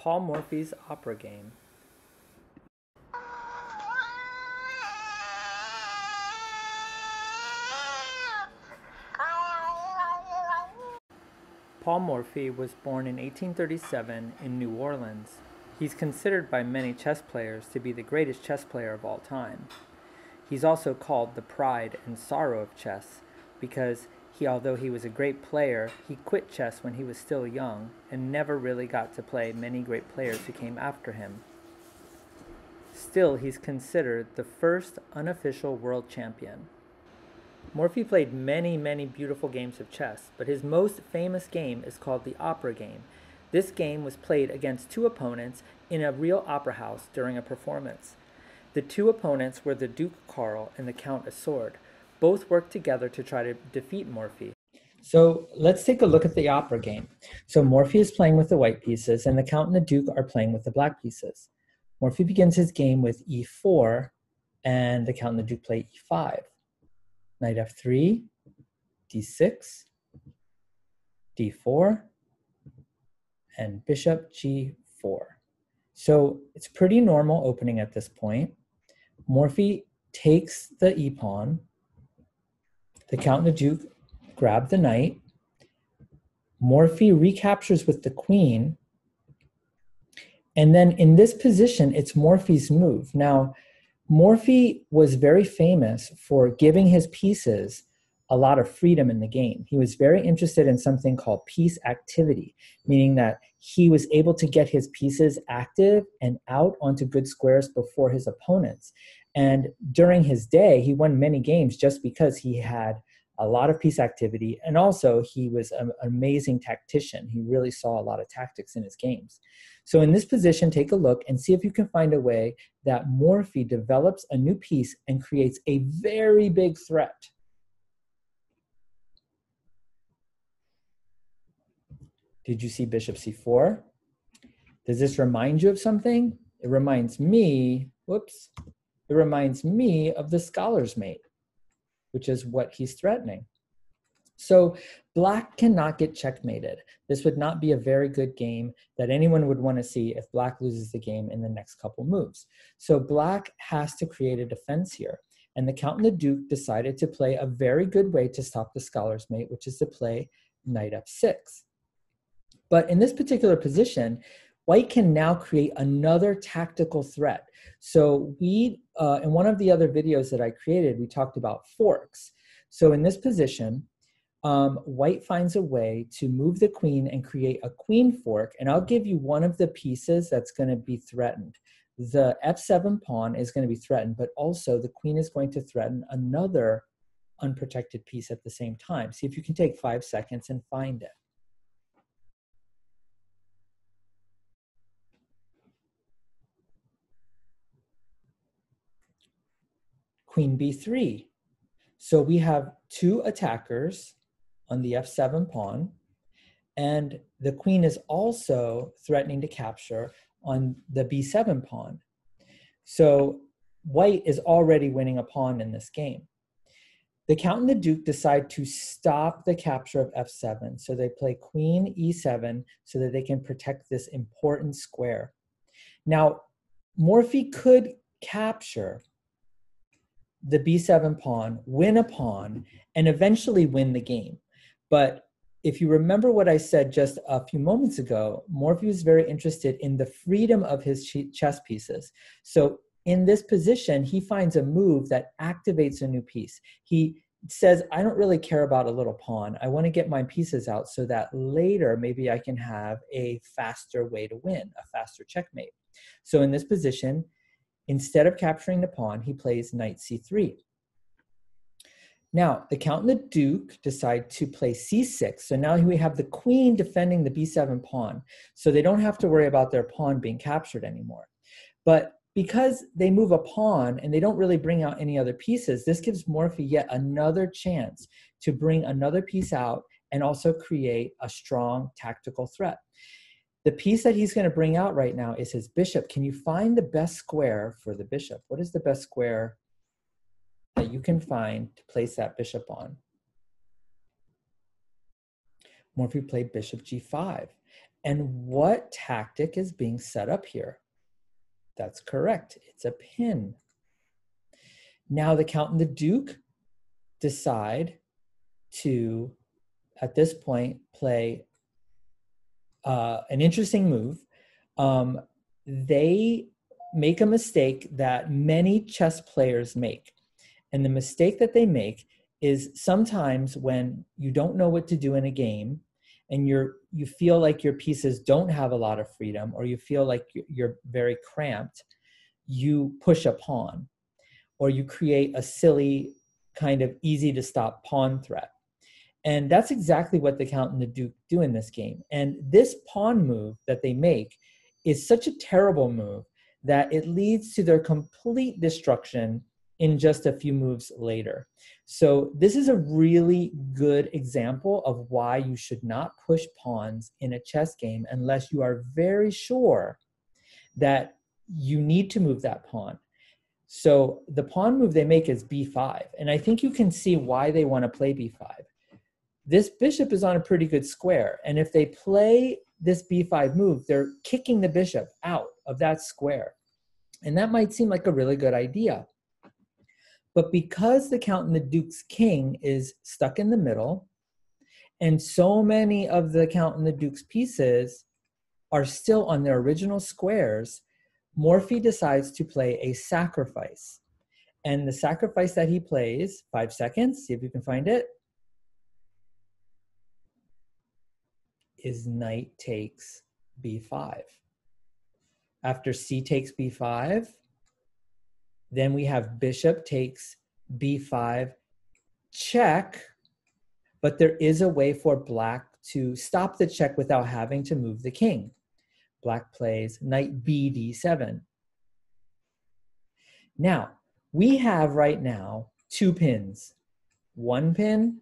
Paul Morphy's opera game. Paul Morphy was born in 1837 in New Orleans. He's considered by many chess players to be the greatest chess player of all time. He's also called the pride and sorrow of chess because although he was a great player, he quit chess when he was still young and never really got to play many great players who came after him. Still, he's considered the first unofficial world champion. Morphy played many beautiful games of chess, but his most famous game is called the opera game. This game was played against two opponents in a real opera house during a performance. The two opponents were the Duke Karl and the Count Isoude. Both worked together to try to defeat Morphy. So let's take a look at the opera game. So Morphy is playing with the white pieces and the Count and the Duke are playing with the black pieces. Morphy begins his game with e4 and the Count and the Duke play e5. Knight f3, d6, d4, and bishop g4. So it's pretty normal opening at this point. Morphy takes the e-pawn. The Count and the Duke grab the knight. Morphy recaptures with the queen. And then in this position, it's Morphy's move. Now, Morphy was very famous for giving his pieces a lot of freedom in the game. He was very interested in something called piece activity, meaning that he was able to get his pieces active and out onto good squares before his opponents. And during his day, he won many games just because he had a lot of piece activity, and also he was an amazing tactician. He really saw a lot of tactics in his games. So in this position, take a look and see if you can find a way that Morphy develops a new piece and creates a very big threat. Did you see bishop c4? Does this remind you of something? It reminds me, whoops, it reminds me of the scholar's mate, which is what he's threatening. So black cannot get checkmated. This would not be a very good game that anyone would want to see if black loses the game in the next couple moves. So black has to create a defense here. And the Count and the Duke decided to play a very good way to stop the scholar's mate, which is to play knight f6. But in this particular position, white can now create another tactical threat. So in one of the other videos that I created, we talked about forks. So in this position, white finds a way to move the queen and create a queen fork. And I'll give you one of the pieces that's going to be threatened. The f7 pawn is going to be threatened, but also the queen is going to threaten another unprotected piece at the same time. See if you can take 5 seconds and find it. Queen b3. So we have two attackers on the f7 pawn, and the queen is also threatening to capture on the b7 pawn. So white is already winning a pawn in this game. The Count and the Duke decide to stop the capture of f7. So they play queen e7 so that they can protect this important square. Now, Morphy could capture the b7 pawn, win a pawn, and eventually win the game. But if you remember what I said just a few moments ago, Morphy was very interested in the freedom of his chess pieces. So in this position, he finds a move that activates a new piece. He says, I don't really care about a little pawn. I want to get my pieces out so that later maybe I can have a faster way to win, a faster checkmate. So in this position, instead of capturing the pawn, he plays knight c3. Now, the Count and the Duke decide to play c6. So now we have the queen defending the b7 pawn. So they don't have to worry about their pawn being captured anymore. But because they move a pawn and they don't really bring out any other pieces, this gives Morphy yet another chance to bring another piece out and also create a strong tactical threat. The piece that he's going to bring out right now is his bishop. Can you find the best square for the bishop? What is the best square that you can find to place that bishop on? Morphy played bishop g5. And what tactic is being set up here? That's correct. It's a pin. Now the Count and the Duke decide to, at this point, play an interesting move. They make a mistake that many chess players make. And the mistake that they make is sometimes when you don't know what to do in a game and you feel like your pieces don't have a lot of freedom, or you feel like you're very cramped, you push a pawn, or you create a silly kind of easy to stop pawn threat. And that's exactly what the Count and the Duke do in this game. And this pawn move that they make is such a terrible move that it leads to their complete destruction in just a few moves later. So this is a really good example of why you should not push pawns in a chess game unless you are very sure that you need to move that pawn. So the pawn move they make is b5. And I think you can see why they want to play b5. This bishop is on a pretty good square. And if they play this b5 move, they're kicking the bishop out of that square. And that might seem like a really good idea. But because the Count and the Duke's king is stuck in the middle, and so many of the Count and the Duke's pieces are still on their original squares, Morphy decides to play a sacrifice. And the sacrifice that he plays, 5 seconds, see if you can find it, is knight takes b5. After c takes b5, then we have bishop takes b5 check, but there is a way for black to stop the check without having to move the king. Black plays knight b d7. Now, we have right now 2 pins. 1 pin,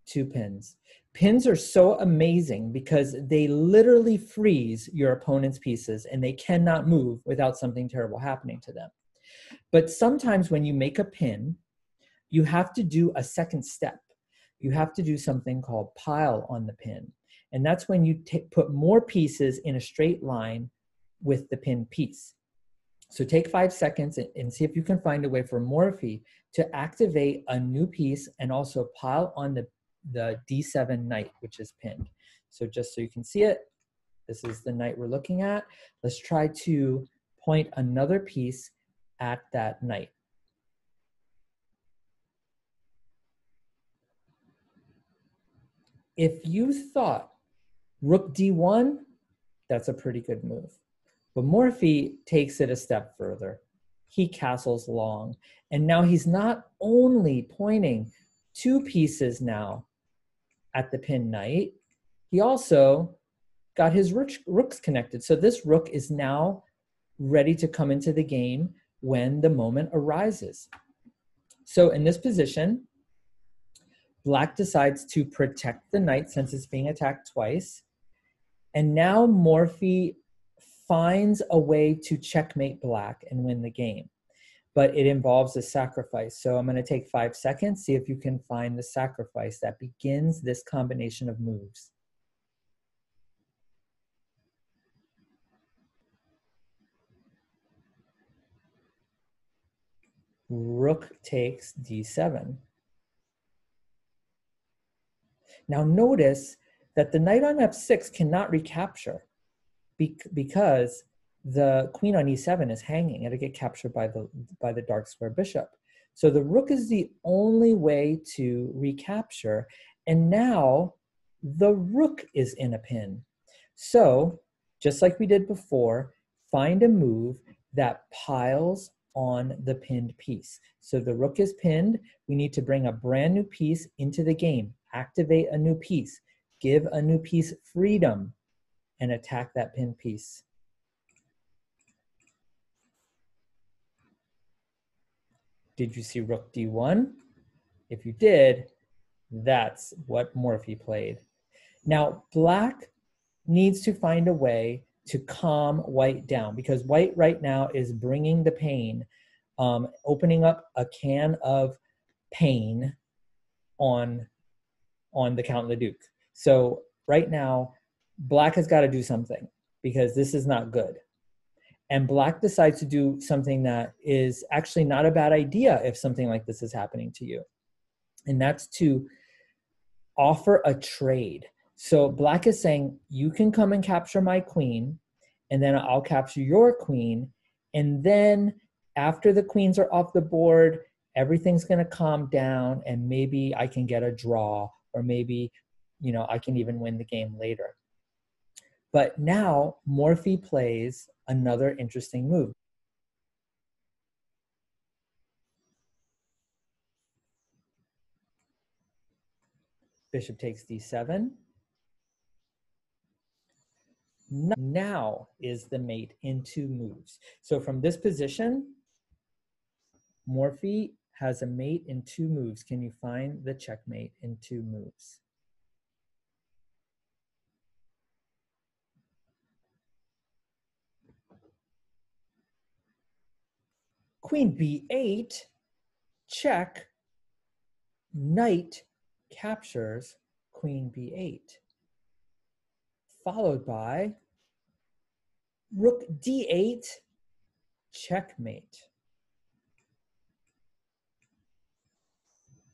2 pins. Pins are so amazing because they literally freeze your opponent's pieces and they cannot move without something terrible happening to them. But sometimes when you make a pin, you have to do a second step. You have to do something called pile on the pin. And that's when you put more pieces in a straight line with the pinned piece. So take 5 seconds and see if you can find a way for Morphy to activate a new piece and also pile on the d7 knight, which is pinned. So just so you can see it, this is the knight we're looking at. Let's try to point another piece at that knight. If you thought rook d1, that's a pretty good move. But Morphy takes it a step further. He castles long. And now he's not only pointing 2 pieces now at the pinned knight, he also got his rooks connected. So this rook is now ready to come into the game when the moment arises. So in this position, black decides to protect the knight since it's being attacked twice. And now Morphy finds a way to checkmate black and win the game. But it involves a sacrifice. So I'm going to take 5 seconds, see if you can find the sacrifice that begins this combination of moves. Rook takes d7. Now notice that the knight on f6 cannot recapture because the queen on e7 is hanging. It'll get captured by the dark square bishop. So the rook is the only way to recapture. And now the rook is in a pin. So just like we did before, find a move that piles on the pinned piece. So the rook is pinned. We need to bring a brand new piece into the game. Activate a new piece. Give a new piece freedom and attack that pinned piece. Did you see rook d1? If you did, that's what Morphy played. Now, black needs to find a way to calm white down because white right now is bringing the pain, opening up a can of pain on the Count and the Duke. So right now, Black has got to do something because this is not good. And Black decides to do something that is actually not a bad idea if something like this is happening to you. And that's to offer a trade. So Black is saying, you can come and capture my queen, and then I'll capture your queen. And then after the queens are off the board, everything's going to calm down, and maybe I can get a draw, or maybe, you know, I can even win the game later. But now Morphy plays another interesting move. Bishop takes d7. Now is the mate in 2 moves. So from this position, Morphy has a mate in 2 moves. Can you find the checkmate in 2 moves? Queen b8, check, knight captures queen b8, followed by rook d8, checkmate.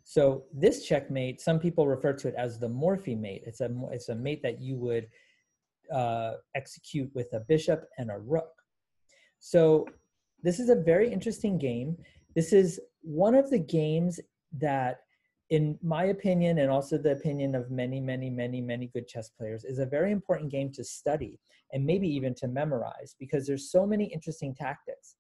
So this checkmate, some people refer to it as the Morphy mate. It's a mate that you would execute with a bishop and a rook. So this is a very interesting game. This is one of the games that, in my opinion, and also the opinion of many, many, many, many good chess players, is a very important game to study and maybe even to memorize, because there's so many interesting tactics.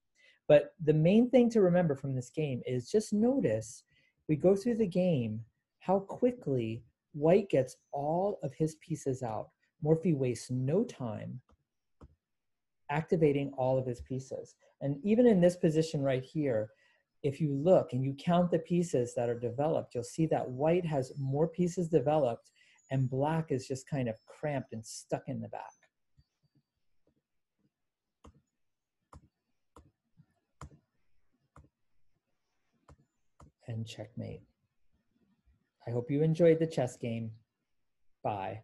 But the main thing to remember from this game is just notice, we go through the game, how quickly White gets all of his pieces out. Morphy wastes no time activating all of his pieces. And even in this position right here, if you look and you count the pieces that are developed, you'll see that White has more pieces developed and Black is just kind of cramped and stuck in the back. And checkmate. I hope you enjoyed the chess game. Bye.